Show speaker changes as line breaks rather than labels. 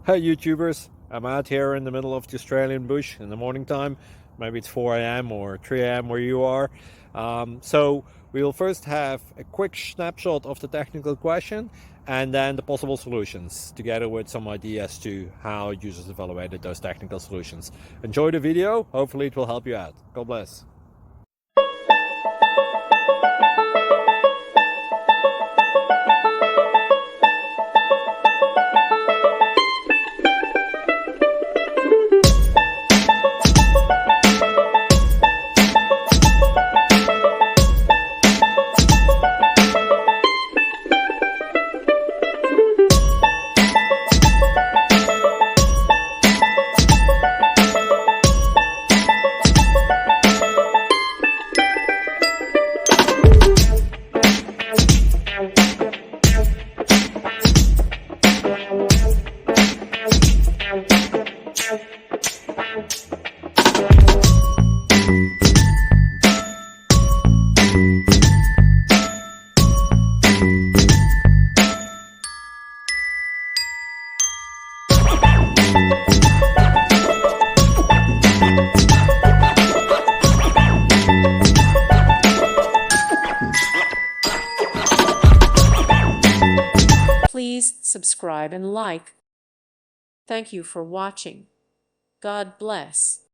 Hey YouTubers, I'm out here in the middle of the Australian bush in the morning time. Maybe it's 4 a.m. or 3 a.m. where you are. So we'll first have a quick snapshot of the technical question and then the possible solutions, together with some ideas to how users evaluated those technical solutions. Enjoy the video, hopefully it will help you out. God bless.
Please subscribe and like. Thank you for watching. God bless.